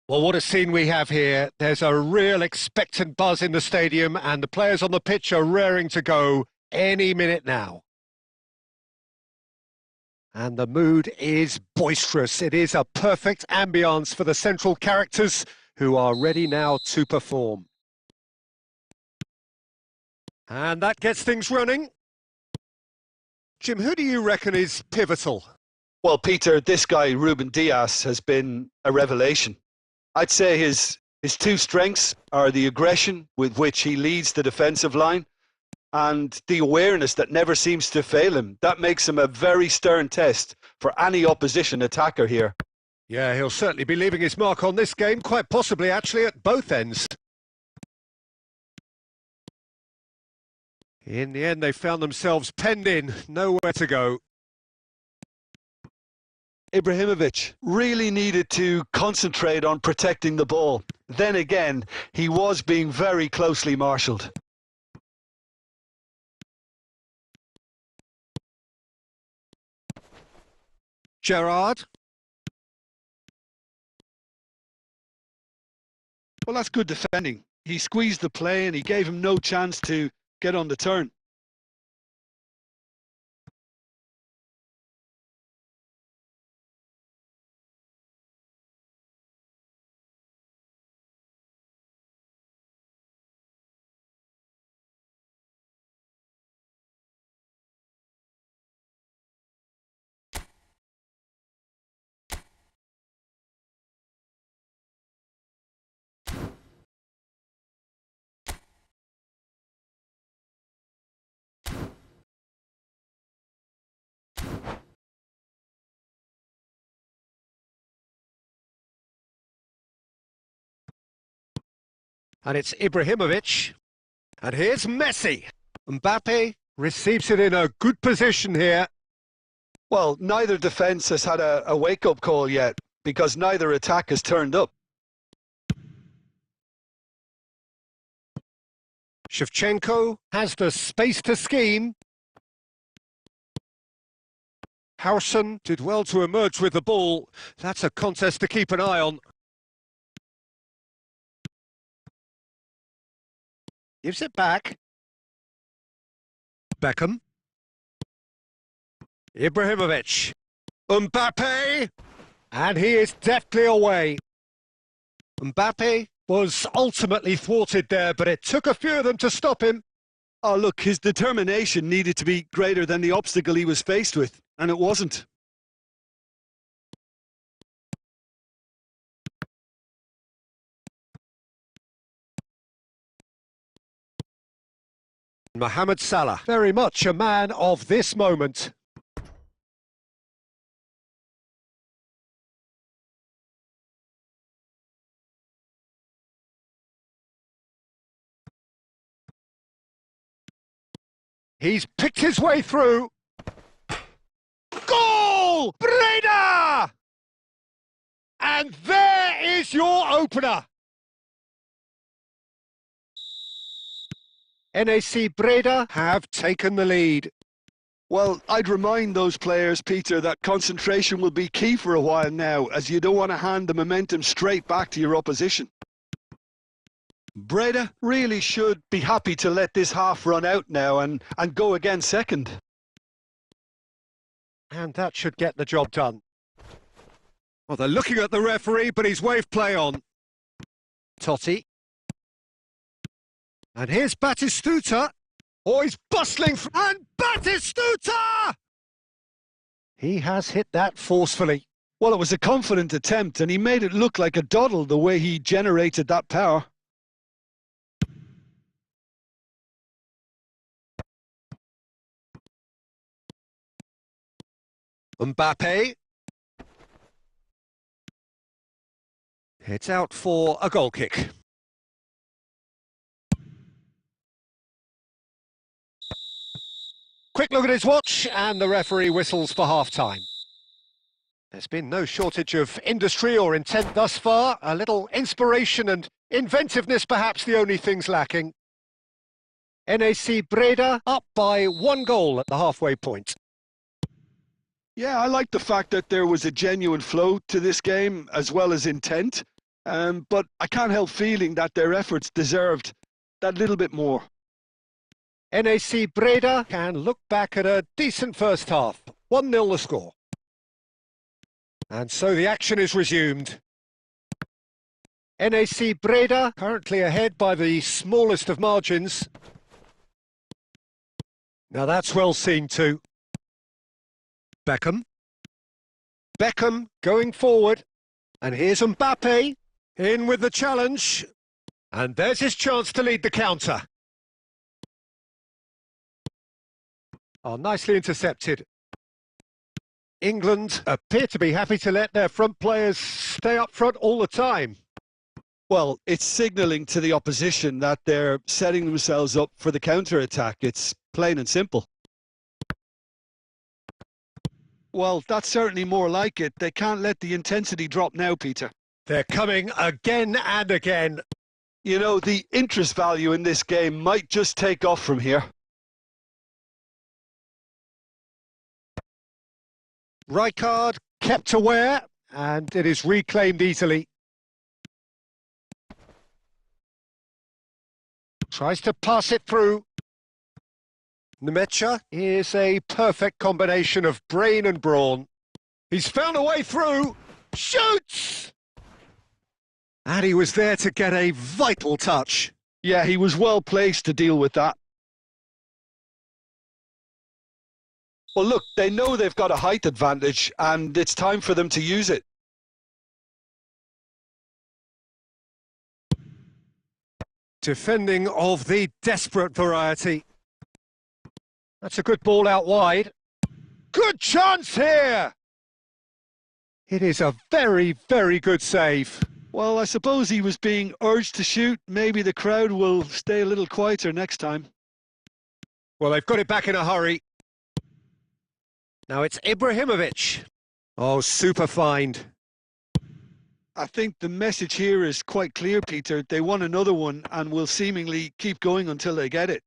Well, what a scene we have here. There's a real expectant buzz in the stadium, and the players on the pitch are raring to go any minute now. And the mood is boisterous. It is a perfect ambience for the central characters who are ready now to perform. And that gets things running. Jim, who do you reckon is pivotal? Well, Peter, this guy, Ruben Dias, has been a revelation. I'd say his two strengths are the aggression with which he leads the defensive line and the awareness that never seems to fail him. That makes him a very stern test for any opposition attacker here. Yeah, he'll certainly be leaving his mark on this game, quite possibly actually at both ends. In the end, they found themselves penned in, nowhere to go. Ibrahimovic really needed to concentrate on protecting the ball. Then again, he was being very closely marshalled. Gerrard. Well, that's good defending. He squeezed the play and he gave him no chance to get on the turn. And it's Ibrahimovic. And here's Messi. Mbappe receives it in a good position here. Well, neither defence has had a wake-up call yet because neither attack has turned up. Shevchenko has the space to scheme. Howson did well to emerge with the ball. That's a contest to keep an eye on. Gives it back. Beckham. Ibrahimovic. Mbappe. And he is deftly away. Mbappe was ultimately thwarted there, but it took a few of them to stop him. Oh, look, his determination needed to be greater than the obstacle he was faced with, and it wasn't. Mohamed Salah, very much a man of this moment. He's picked his way through. Goal! Breda! And there is your opener. NAC Breda have taken the lead. Well, I'd remind those players, Peter, that concentration will be key for a while now, as you don't want to hand the momentum straight back to your opposition. Breda really should be happy to let this half run out now and go again second. And that should get the job done. Well, they're looking at the referee, but he's waved play on. Totti. And here's Batistuta. Oh, he's bustling. And Batistuta! He has hit that forcefully. Well, it was a confident attempt, and he made it look like a doddle the way he generated that power. Mbappe. It's out for a goal kick. Quick look at his watch, and the referee whistles for half-time. There's been no shortage of industry or intent thus far. A little inspiration and inventiveness, perhaps the only things lacking. NAC Breda up by 1 goal at the halfway point. Yeah, I like the fact that there was a genuine flow to this game as well as intent. But I can't help feeling that their efforts deserved that little bit more. NAC Breda can look back at a decent first half. 1-0 the score. And so the action is resumed. NAC Breda currently ahead by the smallest of margins. Now that's well seen too. Beckham. Beckham going forward. And here's Mbappe in with the challenge. And there's his chance to lead the counter. Oh, nicely intercepted. England appear to be happy to let their front players stay up front all the time. Well, it's signalling to the opposition that they're setting themselves up for the counter-attack. It's plain and simple. Well, that's certainly more like it. They can't let the intensity drop now, Peter. They're coming again and again. You know, the interest value in this game might just take off from here. Rijkaard kept aware, and it is reclaimed easily. Tries to pass it through. Nemecha is a perfect combination of brain and brawn. He's found a way through. Shoots! And he was there to get a vital touch. Yeah, he was well placed to deal with that. Well, look, they know they've got a height advantage, and it's time for them to use it. Defending of the desperate variety. That's a good ball out wide. Good chance here! It is a very, very good save. Well, I suppose he was being urged to shoot. Maybe the crowd will stay a little quieter next time. Well, they've got it back in a hurry. Now it's Ibrahimovic. Oh, super find. I think the message here is quite clear, Peter. They want another one and will seemingly keep going until they get it.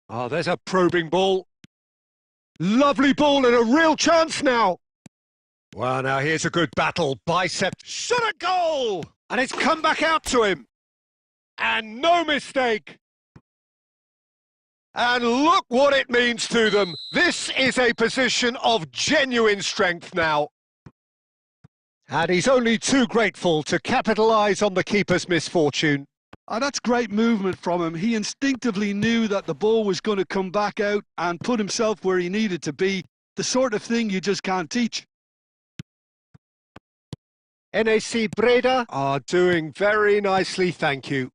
Oh, there's a probing ball. Lovely ball and a real chance now. Well, now here's a good battle. Bicep. Shot a goal! And it's come back out to him. And no mistake. And look what it means to them. This is a position of genuine strength now. And he's only too grateful to capitalise on the keeper's misfortune. Oh, that's great movement from him. He instinctively knew that the ball was going to come back out and put himself where he needed to be. The sort of thing you just can't teach. NAC Breda are doing very nicely, thank you.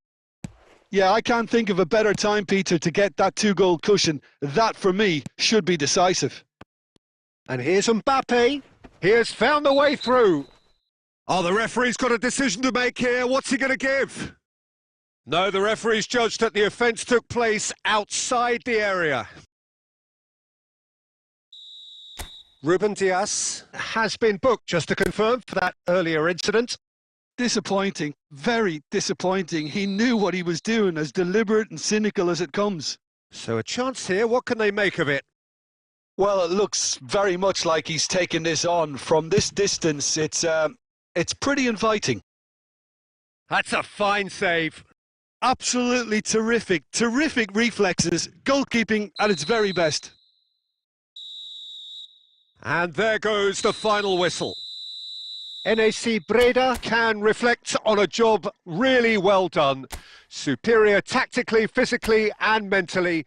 Yeah, I can't think of a better time, Peter, to get that 2-goal cushion. That, for me, should be decisive. And here's Mbappe. He has found the way through. Oh, the referee's got a decision to make here. What's he going to give? No, the referee's judged that the offence took place outside the area. Ruben Dias has been booked, just to confirm, for that earlier incident. Disappointing, very disappointing. He knew what he was doing, as deliberate and cynical as it comes. So a chance here, what can they make of it? Well, it looks very much like he's taken this on. From this distance, it's pretty inviting. That's a fine save. Absolutely terrific, terrific reflexes, goalkeeping at its very best. And there goes the final whistle. NAC Breda can reflect on a job really well done. Superior tactically, physically and mentally.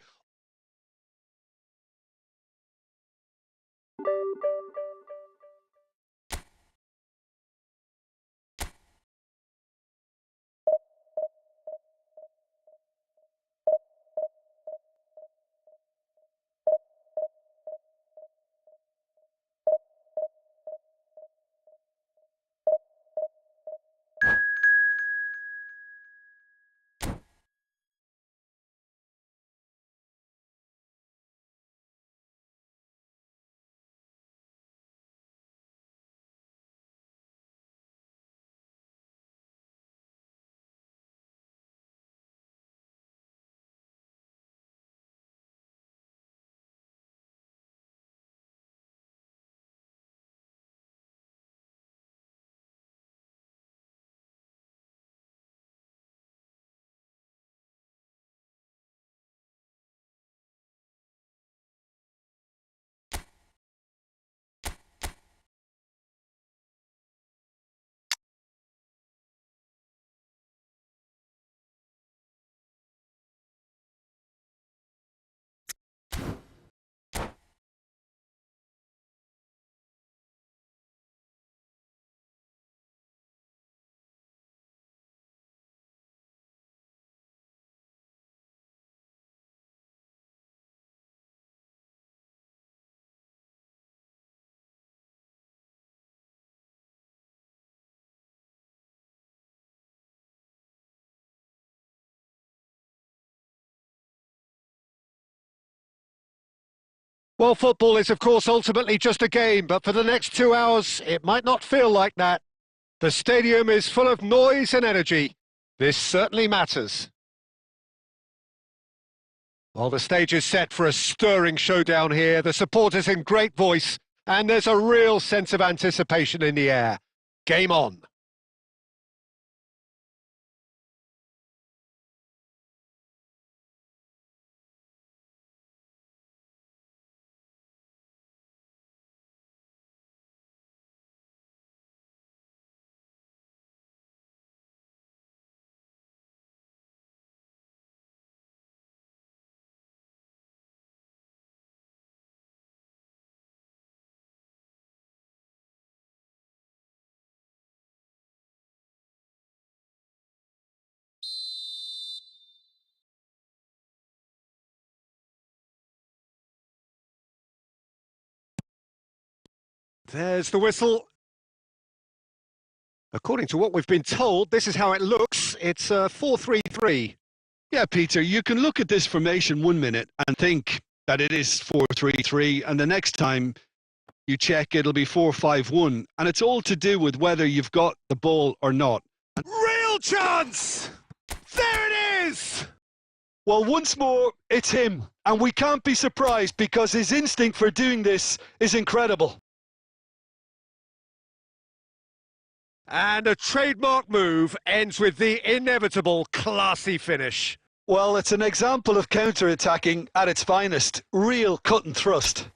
Well, football is, of course, ultimately just a game, but for the next 2 hours, it might not feel like that. The stadium is full of noise and energy. This certainly matters. Well, the stage is set for a stirring showdown here. The supporters in great voice, and there's a real sense of anticipation in the air. Game on. There's the whistle. According to what we've been told, this is how it looks. It's 4-3-3. Yeah, Peter, you can look at this formation 1 minute and think that it is 4-3-3, and the next time you check, it'll be 4-5-1, and it's all to do with whether you've got the ball or not. Real chance! There it is! Well, once more, it's him, and we can't be surprised because his instinct for doing this is incredible. And a trademark move ends with the inevitable classy finish. Well, it's an example of counter-attacking at its finest. Real cut and thrust.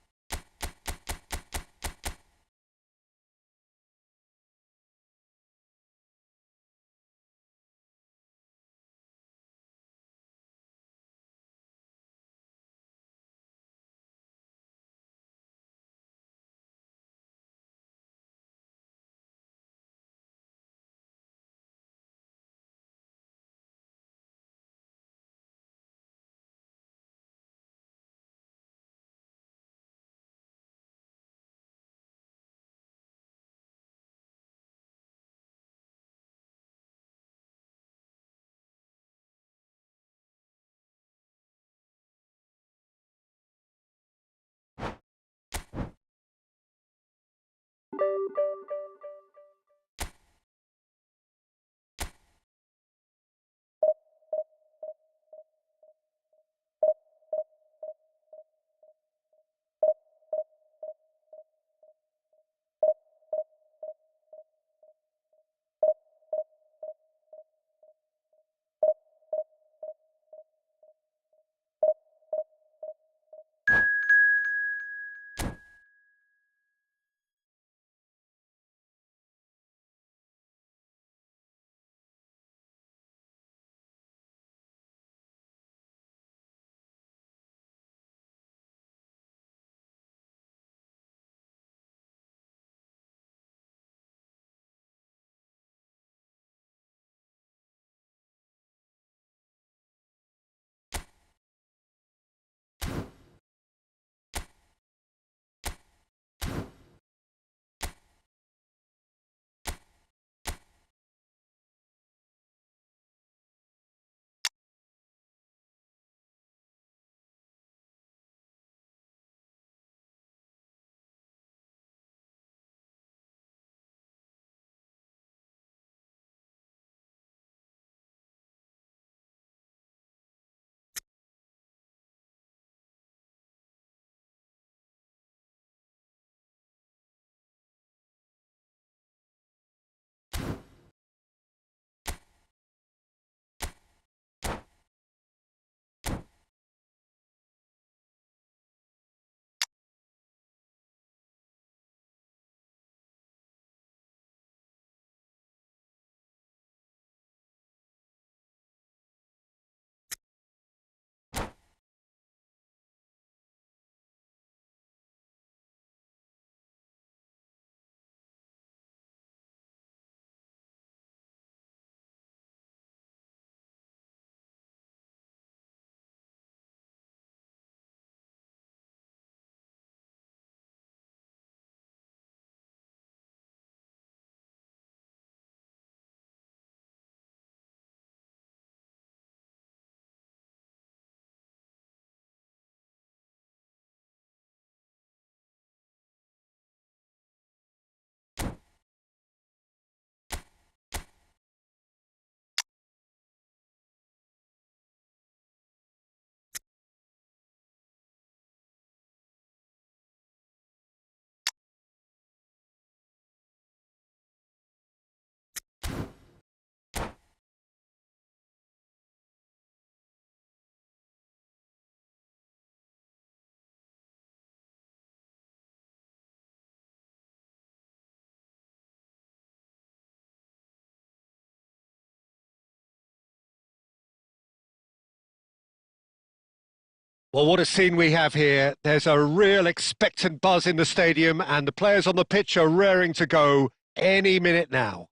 Well, what a scene we have here. There's a real expectant buzz in the stadium, and the players on the pitch are raring to go any minute now.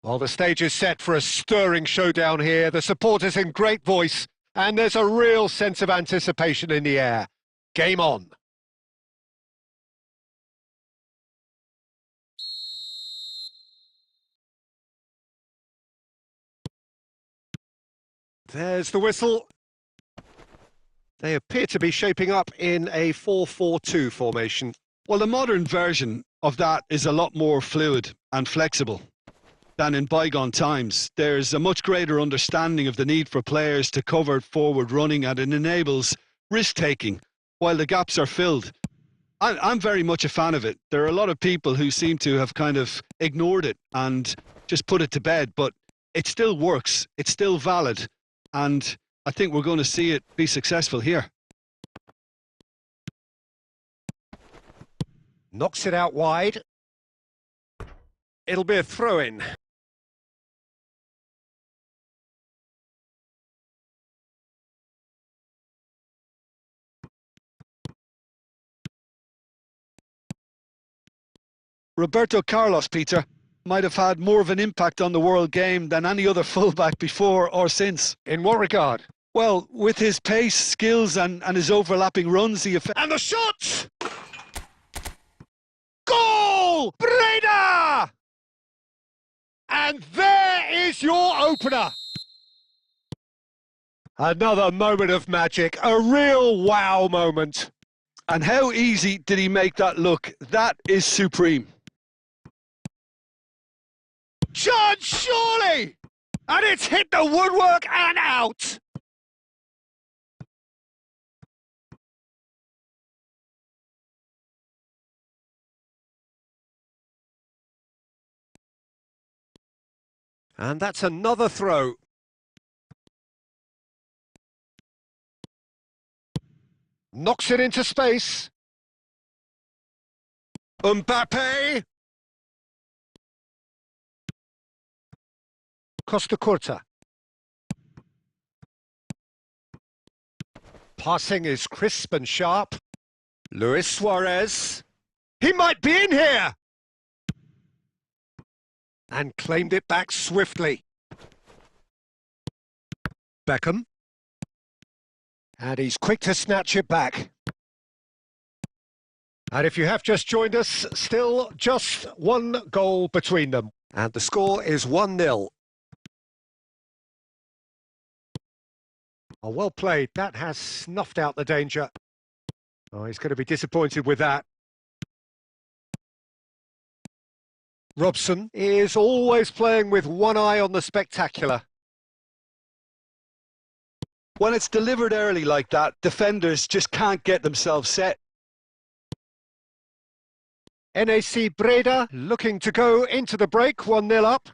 Well, the stage is set for a stirring showdown here. The supporters in great voice, and there's a real sense of anticipation in the air. Game on. There's the whistle. They appear to be shaping up in a 4-4-2 formation. Well, the modern version of that is a lot more fluid and flexible than in bygone times. There's a much greater understanding of the need for players to cover forward running, and it enables risk-taking while the gaps are filled. I'm very much a fan of it. There are a lot of people who seem to have kind of ignored it and just put it to bed, but it still works. It's still valid, and I think we're going to see it be successful here. Knocks it out wide. It'll be a throw-in. Roberto Carlos, Peter, might have had more of an impact on the world game than any other fullback before or since. In what regard? Well, with his pace, skills and his overlapping runs, And the shot! Goal! Breda! And there is your opener. Another moment of magic, a real wow moment. And how easy did he make that look? That is supreme. Chance, surely! And it's hit the woodwork and out. And that's another throw. Knocks it into space. Mbappe. Costa Curta. Passing is crisp and sharp. Luis Suarez. He might be in here! And claimed it back swiftly. Beckham. And he's quick to snatch it back. And if you have just joined us, still just one goal between them. And the score is 1-0. Oh, well played. That has snuffed out the danger. Oh, he's going to be disappointed with that. Robson is always playing with one eye on the spectacular. When it's delivered early like that, defenders just can't get themselves set. NAC Breda looking to go into the break, 1-0 up.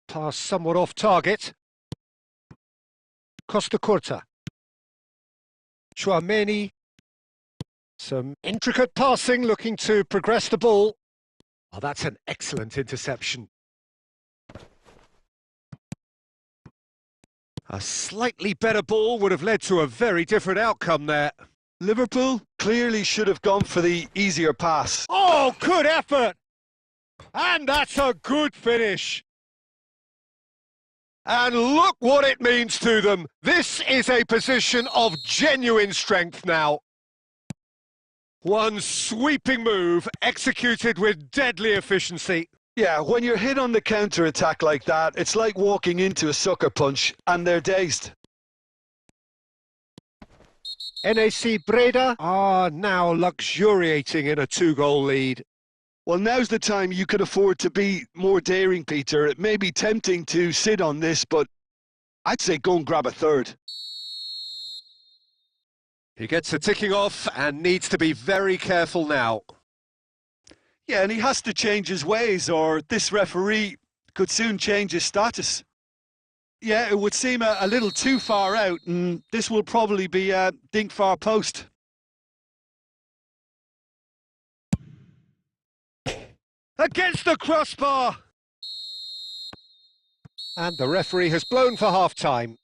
Pass somewhat off target. Costa Curta. Chouameni. Some intricate passing, looking to progress the ball. Oh, that's an excellent interception. A slightly better ball would have led to a very different outcome there. Liverpool clearly should have gone for the easier pass. Oh, good effort! And that's a good finish. And look what it means to them. This is a position of genuine strength now. One sweeping move executed with deadly efficiency. Yeah, when you're hit on the counter-attack like that, it's like walking into a sucker punch and they're dazed. NAC Breda are now luxuriating in a 2-goal lead. Well, now's the time you can afford to be more daring, Peter. It may be tempting to sit on this, but I'd say go and grab a third. He gets a ticking off and needs to be very careful now. Yeah, and he has to change his ways, or this referee could soon change his status. Yeah, it would seem a little too far out, and this will probably be a dink far post. Against the crossbar! And the referee has blown for half-time.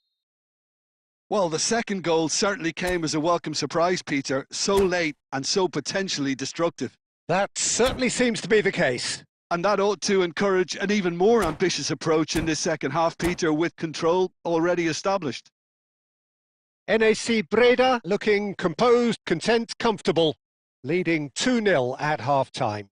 Well, the second goal certainly came as a welcome surprise, Peter. So late and so potentially destructive. That certainly seems to be the case. And that ought to encourage an even more ambitious approach in this second half, Peter, with control already established. NAC Breda looking composed, content, comfortable, leading 2-0 at half-time.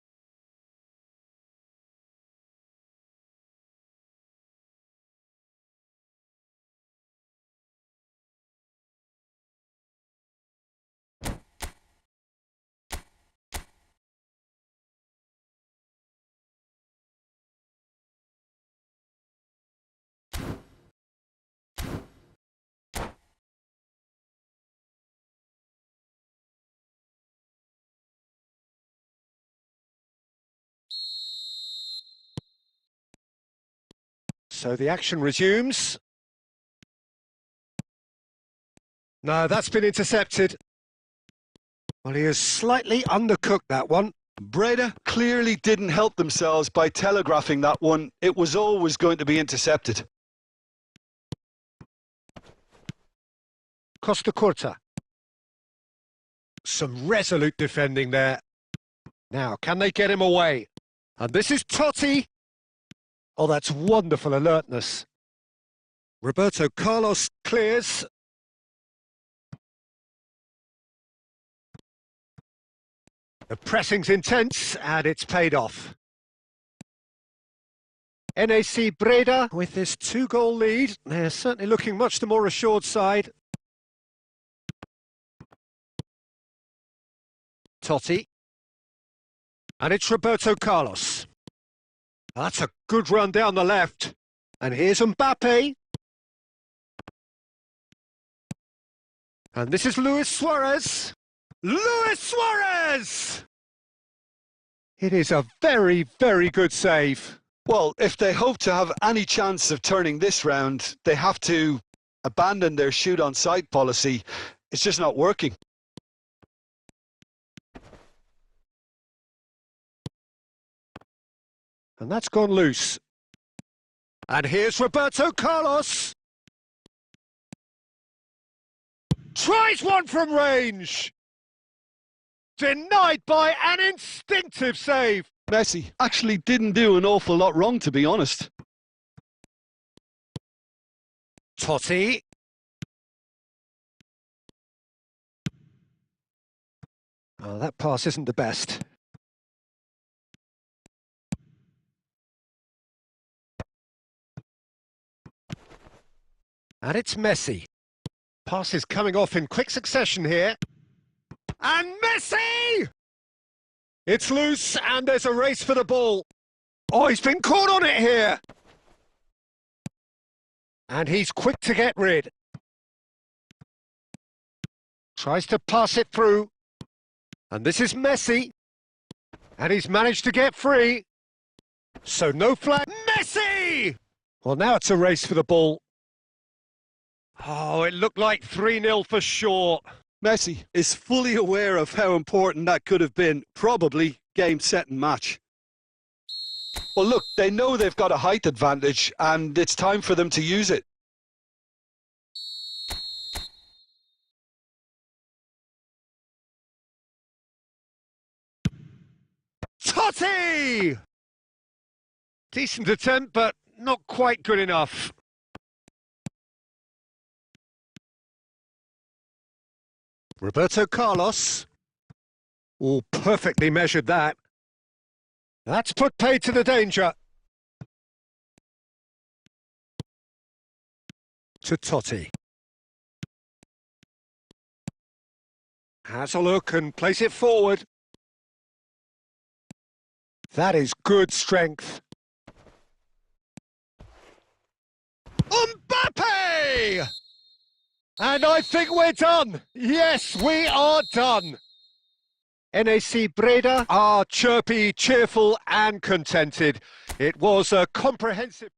So the action resumes. No, that's been intercepted. Well, he has slightly undercooked that one. Breda clearly didn't help themselves by telegraphing that one. It was always going to be intercepted. Costa Curta. Some resolute defending there. Now, can they get him away? And this is Totti. Oh, that's wonderful alertness. Roberto Carlos clears. The pressing's intense, and it's paid off. NAC Breda with this 2-goal lead. They're certainly looking much the more assured side. Totti. And it's Roberto Carlos. That's a good run down the left. And here's Mbappe. And this is Luis Suarez. Luis Suarez! It is a very, very good save. Well, if they hope to have any chance of turning this round, they have to abandon their shoot-on-sight policy. It's just not working. And that's gone loose. And here's Roberto Carlos. Tries one from range. Denied by an instinctive save. Messi actually didn't do an awful lot wrong, to be honest. Totti. Oh, that pass isn't the best. And it's Messi. Pass is coming off in quick succession here. And Messi! It's loose, and there's a race for the ball. Oh, he's been caught on it here. And he's quick to get rid. Tries to pass it through. And this is Messi. And he's managed to get free. So no flag. Messi! Well, now it's a race for the ball. Oh, it looked like 3-0 for sure. Messi is fully aware of how important that could have been. Probably game, set and match. Well, look, they know they've got a height advantage and it's time for them to use it. Totti! Decent attempt, but not quite good enough. Roberto Carlos. Oh, perfectly measured that. That's put paid to the danger. To Totti. Has a look and place it forward. That is good strength. Mbappe! And I think we're done. Yes, we are done. NAC Breda are chirpy, cheerful and contented. It was a comprehensive...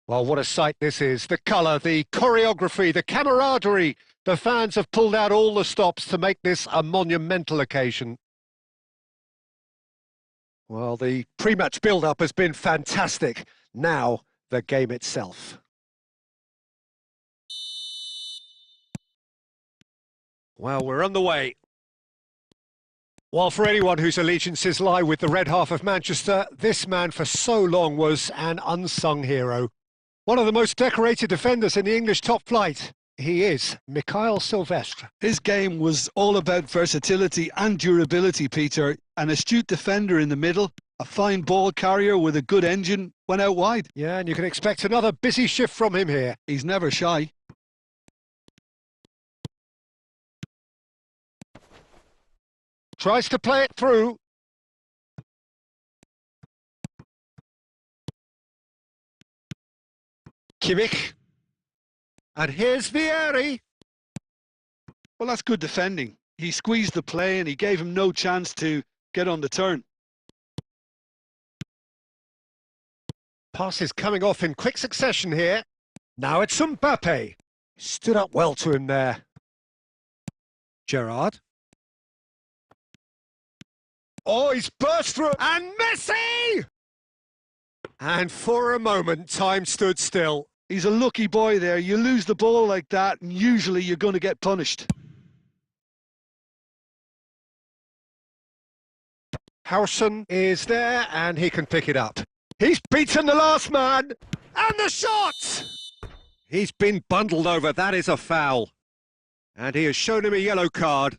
Well, what a sight this is. The colour, the choreography, the camaraderie. The fans have pulled out all the stops to make this a monumental occasion. Well, the pre-match build-up has been fantastic. Now, the game itself. Well, we're on the way. While for anyone whose allegiances lie with the red half of Manchester, this man for so long was an unsung hero. One of the most decorated defenders in the English top flight. He is Mikhail Silvestre. His game was all about versatility and durability, Peter. An astute defender in the middle, a fine ball carrier with a good engine, went out wide. Yeah, and you can expect another busy shift from him here. He's never shy. Tries to play it through. Kimmich. And here's Vieri. Well, that's good defending. He squeezed the play and he gave him no chance to get on the turn. Pass is coming off in quick succession here. Now it's Mbappe. Stood up well to him there. Gerrard. Oh, he's burst through. And Messi! And for a moment, time stood still. He's a lucky boy there. You lose the ball like that, and usually you're going to get punished. Howson is there, and he can pick it up. He's beaten the last man, and the shot! He's been bundled over. That is a foul. And he has shown him a yellow card.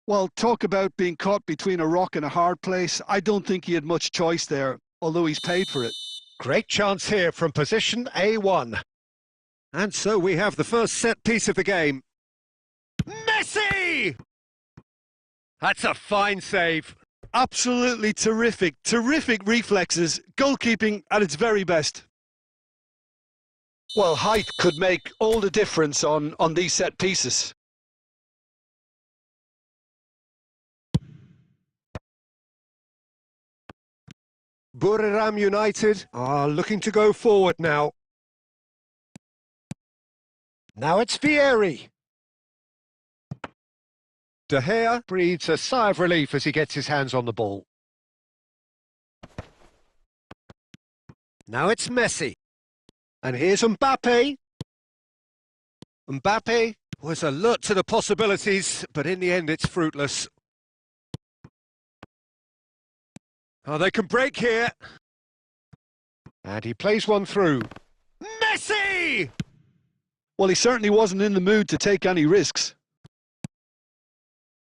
Well, talk about being caught between a rock and a hard place. I don't think he had much choice there, although he's paid for it. Great chance here from position A1. And so we have the first set piece of the game. Messi! That's a fine save. Absolutely terrific. Terrific reflexes. Goalkeeping at its very best. Well, height could make all the difference on these set pieces. Buriram United are looking to go forward now. Now it's Vieri. De Gea breathes a sigh of relief as he gets his hands on the ball. Now it's Messi. And here's Mbappe. Mbappe was alert to the possibilities, but in the end it's fruitless. Oh, they can break here. And he plays one through. Messi! Well, he certainly wasn't in the mood to take any risks.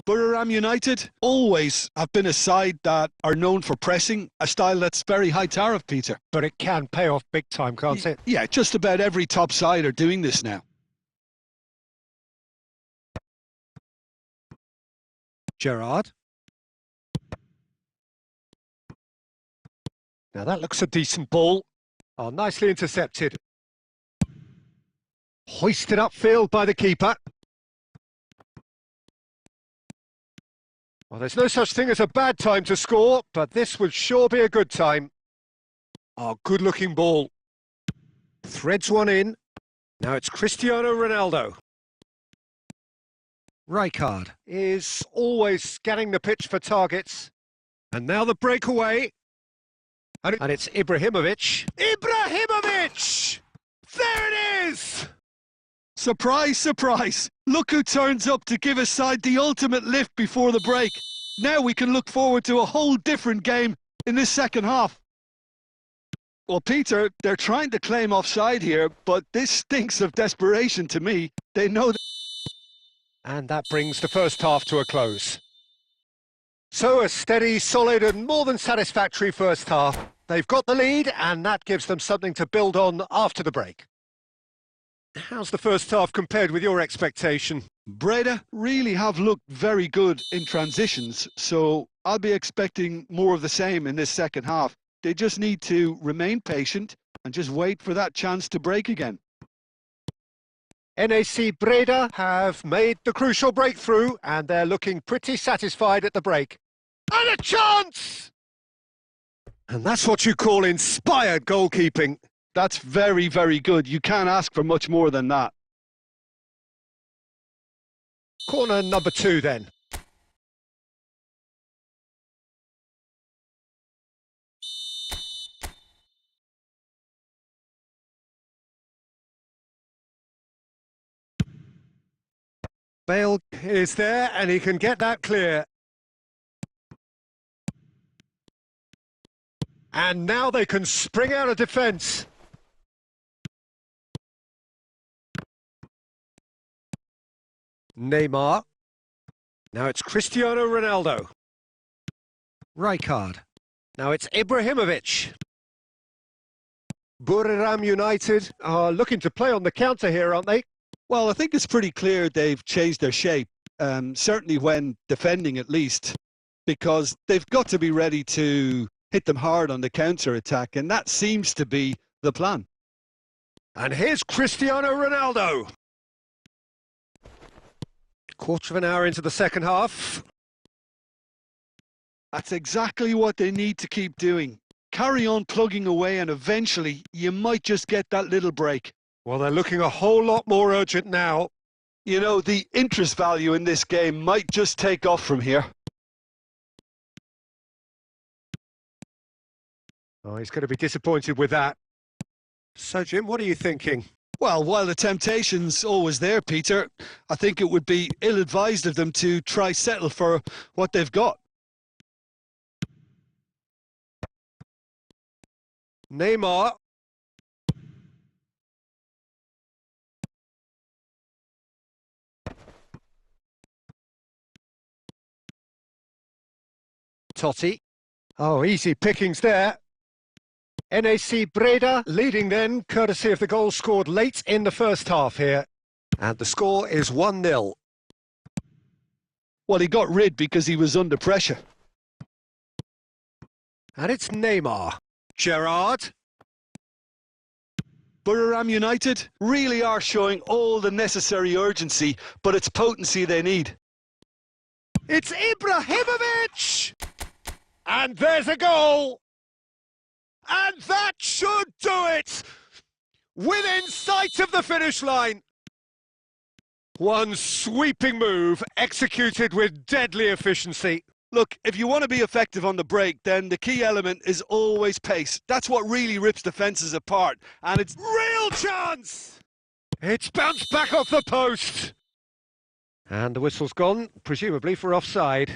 Buriram United always have been a side that are known for pressing, a style that's very high tariff, Peter. But it can pay off big time, can't it? Yeah, just about every top side are doing this now. Gerrard. Now that looks a decent ball. Oh, nicely intercepted. Hoisted upfield by the keeper. Well, there's no such thing as a bad time to score, but this would sure be a good time. Oh, good-looking ball. Threads one in. Now it's Cristiano Ronaldo. Rijkaard is always scanning the pitch for targets. And now the breakaway. And it's Ibrahimovic. Ibrahimovic! There it is! Surprise, surprise. Look who turns up to give his side the ultimate lift before the break. Now we can look forward to a whole different game in this second half. Well, Peter, they're trying to claim offside here, but this stinks of desperation to me. They know that. And that brings the first half to a close. So a steady, solid and more than satisfactory first half. They've got the lead and that gives them something to build on after the break. How's the first half compared with your expectation? Breda really have looked very good in transitions, so I'll be expecting more of the same in this second half. They just need to remain patient and just wait for that chance to break again. NAC Breda have made the crucial breakthrough and they're looking pretty satisfied at the break. And a chance! And that's what you call inspired goalkeeping. That's very, very good. You can't ask for much more than that. Corner number 2 then. Bale is there and he can get that clear. And now they can spring out of defence. Neymar. Now it's Cristiano Ronaldo. Rijkaard. Now it's Ibrahimovic. Buriram United are looking to play on the counter here, aren't they? Well, I think it's pretty clear they've changed their shape, certainly when defending at least, because they've got to be ready to hit them hard on the counter-attack, and that seems to be the plan. And here's Cristiano Ronaldo. Quarter of an hour into the second half. That's exactly what they need to keep doing. Carry on plugging away and eventually you might just get that little break. Well, they're looking a whole lot more urgent now. You know, the interest value in this game might just take off from here. Oh, he's going to be disappointed with that. So, Jim, what are you thinking? Well, while the temptation's always there, Peter, I think it would be ill-advised of them to try settle for what they've got. Neymar. Totti. Oh, easy pickings there. NAC Breda leading then, courtesy of the goal scored late in the first half here. And the score is 1-0. Well, he got rid because he was under pressure. And it's Neymar. Gerrard. Buriram United really are showing all the necessary urgency, but it's potency they need. It's Ibrahimovic! And there's a goal! And that should do it! Within sight of the finish line. One sweeping move executed with deadly efficiency. Look, if you want to be effective on the break, then the key element is always pace. That's what really rips defences apart. And it's real chance! It's bounced back off the post. And the whistle's gone, presumably for offside.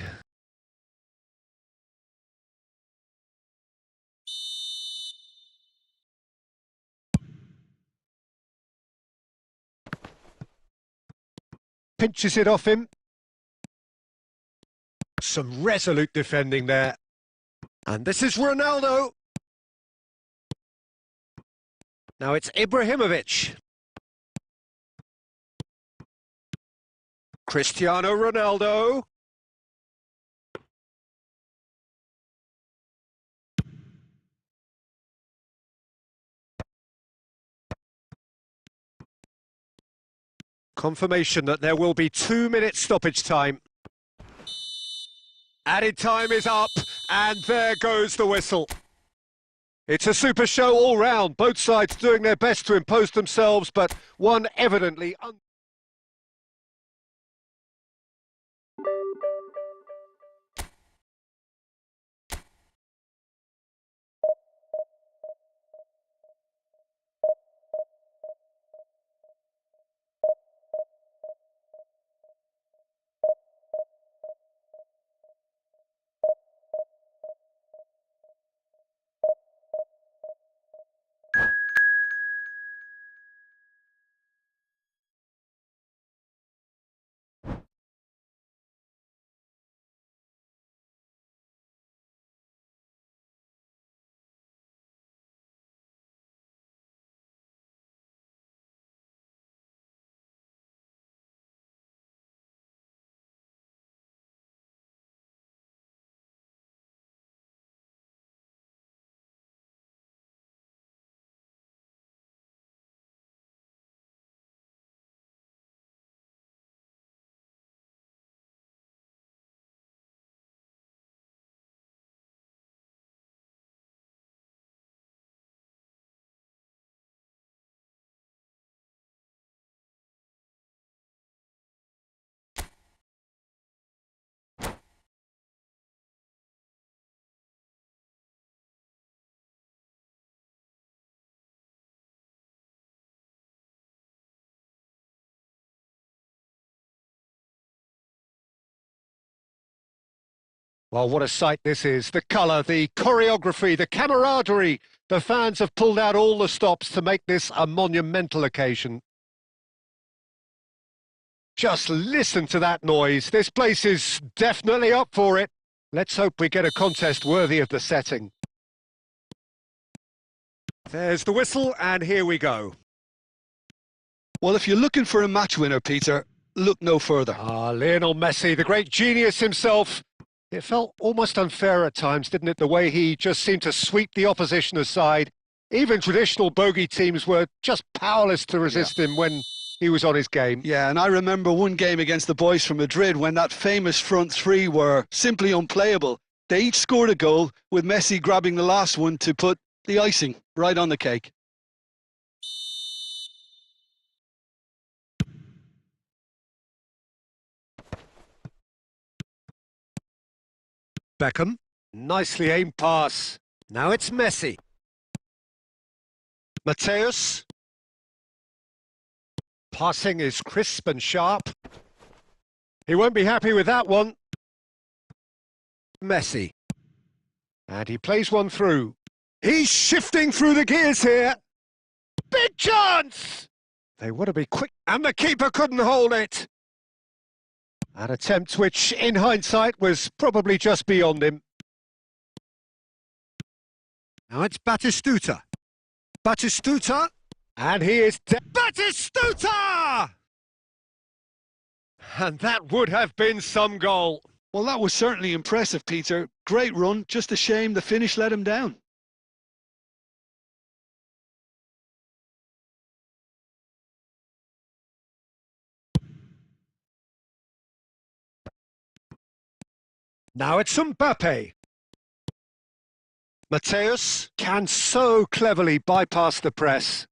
Pinches it off him. Some resolute defending there. And this is Ronaldo. Now it's Ibrahimovic. Cristiano Ronaldo. Confirmation that there will be 2 minutes stoppage time. Added time is up, and there goes the whistle. It's a super show all round, both sides doing their best to impose themselves, but one evidently Well, what a sight this is. The colour, the choreography, the camaraderie. The fans have pulled out all the stops to make this a monumental occasion. Just listen to that noise. This place is definitely up for it. Let's hope we get a contest worthy of the setting. There's the whistle, and here we go. Well, if you're looking for a match winner, Peter, look no further. Lionel Messi, the great genius himself. It felt almost unfair at times, didn't it? The way he just seemed to sweep the opposition aside. Even traditional bogey teams were just powerless to resist him when he was on his game. Yeah, and I remember one game against the boys from Madrid when that famous front three were simply unplayable. They each scored a goal, with Messi grabbing the last one to put the icing right on the cake. Beckham, nicely aimed pass. Now it's Messi. Mateus. Passing is crisp and sharp. He won't be happy with that one. Messi. And he plays one through. He's shifting through the gears here. Big chance! They want to be quick, and the keeper couldn't hold it. An attempt which, in hindsight, was probably just beyond him. Now it's Batistuta. Batistuta. And he is Batistuta! And that would have been some goal. Well, that was certainly impressive, Peter. Great run, just a shame the finish let him down. Now it's Mbappe. Mateus can so cleverly bypass the press.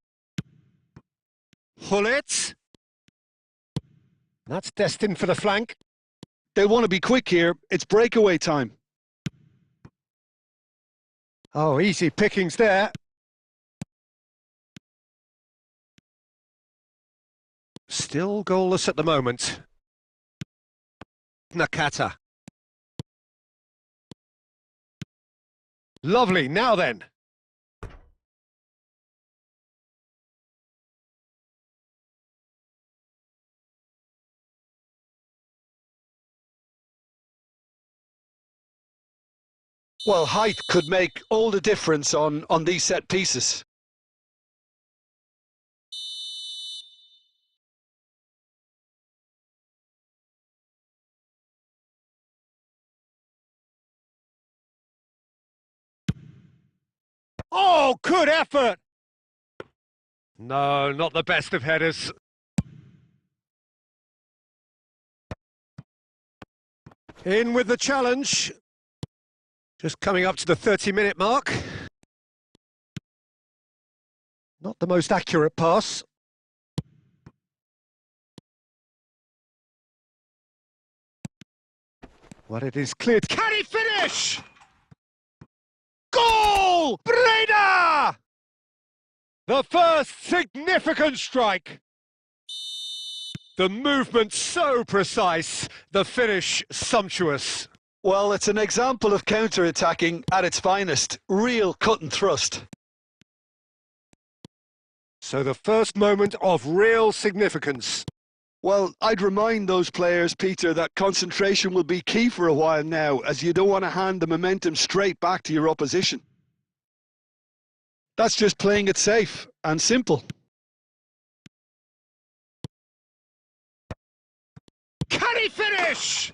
Hullet. That's destined for the flank. They want to be quick here. It's breakaway time. Oh, easy pickings there. Still goalless at the moment. Nakata. Lovely, now then. Well, height could make all the difference on these set pieces. Oh, good effort! No, not the best of headers. In with the challenge. Just coming up to the 30-minute mark. Not the most accurate pass. Well, it is cleared. Can he finish? Goal! Breda! The first significant strike. The movement so precise, the finish sumptuous. Well, it's an example of counter-attacking at its finest. Real cut and thrust. So the first moment of real significance. Well, I'd remind those players, Peter, that concentration will be key for a while now, as you don't want to hand the momentum straight back to your opposition. That's just playing it safe and simple. Can he finish?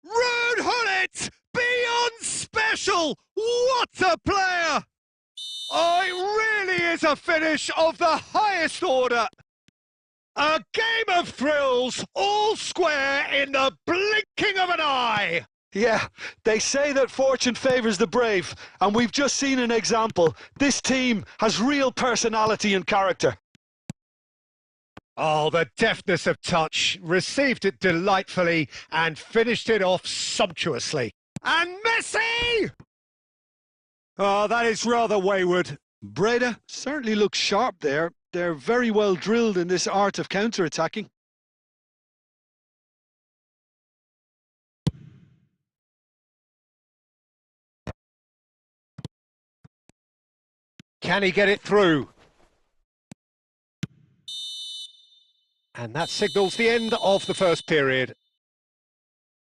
Ruud Gullit, beyond special! What a player! Oh, it really is a finish of the highest order. A game of thrills, all square in the blinking of an eye. Yeah, they say that fortune favours the brave, and we've just seen an example. This team has real personality and character. Oh, the deftness of touch, received it delightfully and finished it off sumptuously. And Messi! Oh, that is rather wayward. Breda certainly looks sharp there. They're very well drilled in this art of counter-attacking. Can he get it through? And that signals the end of the first period.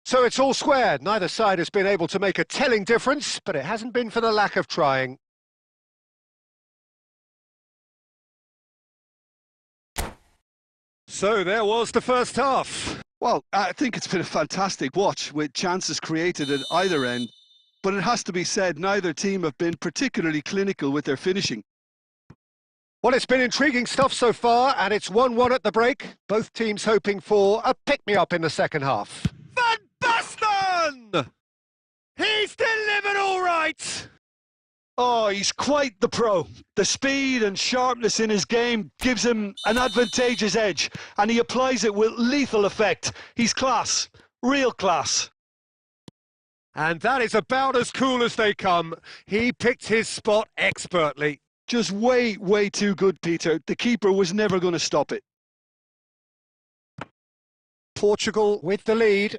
So it's all square. Neither side has been able to make a telling difference, but it hasn't been for the lack of trying. So there was the first half. Well, I think it's been a fantastic watch with chances created at either end. But it has to be said, neither team have been particularly clinical with their finishing. Well, it's been intriguing stuff so far, and it's 1-1 at the break. Both teams hoping for a pick-me-up in the second half. Van Basten! He's delivered all right! Oh, he's quite the pro. The speed and sharpness in his game gives him an advantageous edge, and he applies it with lethal effect. He's class, real class. And that is about as cool as they come. He picked his spot expertly. Just way, way too good, Peter. The keeper was never going to stop it. Portugal with the lead.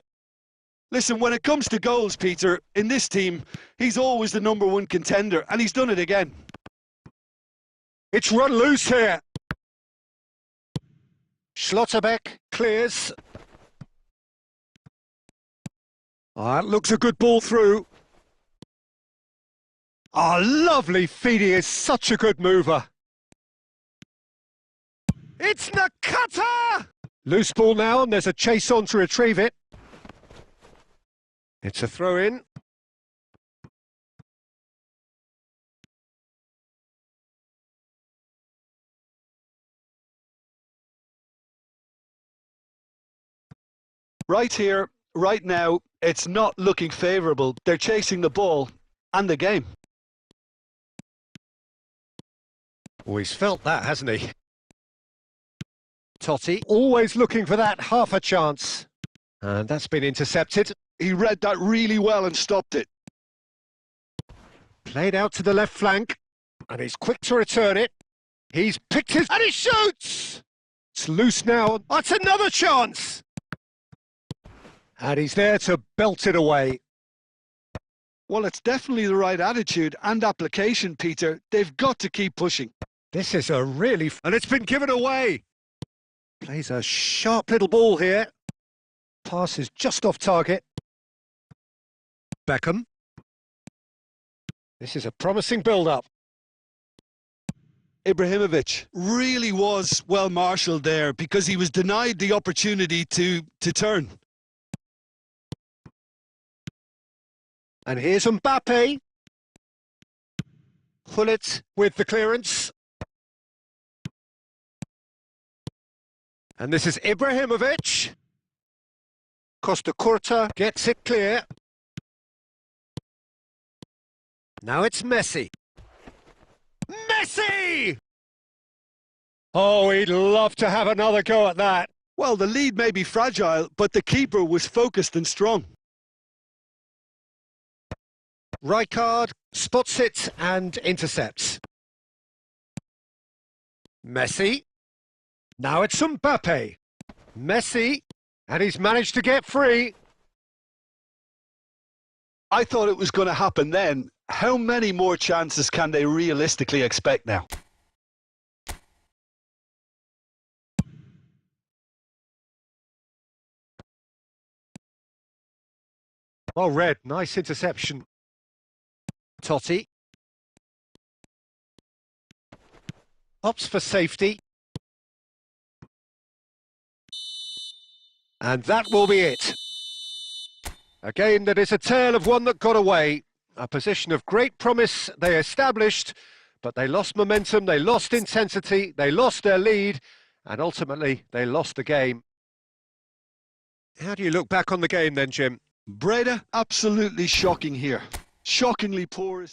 Listen, when it comes to goals, Peter, in this team, he's always the #1 contender, and he's done it again. It's run loose here. Schlotterbeck clears. That looks a good ball through. Lovely feed. He is such a good mover. It's Nakata! Loose ball now, and there's a chase on to retrieve it. It's a throw-in. Right here, right now, it's not looking favourable. They're chasing the ball and the game. Oh, he's felt that, hasn't he? Totti, always looking for that half a chance. And that's been intercepted. He read that really well and stopped it. Played out to the left flank. And he's quick to return it. He's picked his... And he shoots! It's loose now. That's another chance! And he's there to belt it away. Well, it's definitely the right attitude and application, Peter. They've got to keep pushing. This is a really... And it's been given away. Plays a sharp little ball here. Pass is just off target. Beckham. This is a promising build-up. Ibrahimovic really was well marshalled there because he was denied the opportunity to turn. And here's Mbappe. Hullet with the clearance. And this is Ibrahimovic. Costa Curta gets it clear. Now it's Messi. Messi! Oh, he'd love to have another go at that. Well, the lead may be fragile, but the keeper was focused and strong. Rijkaard spots it and intercepts. Messi. Now it's Mbappe. Messi. And he's managed to get free. I thought it was going to happen then. How many more chances can they realistically expect now? Well read. Nice interception. Totti. Opts for safety. And that will be it. A game that is a tale of one that got away. A position of great promise they established, but they lost momentum, they lost intensity, they lost their lead, and ultimately they lost the game. How do you look back on the game then, Jim? Breda, absolutely shocking here. Shockingly poor.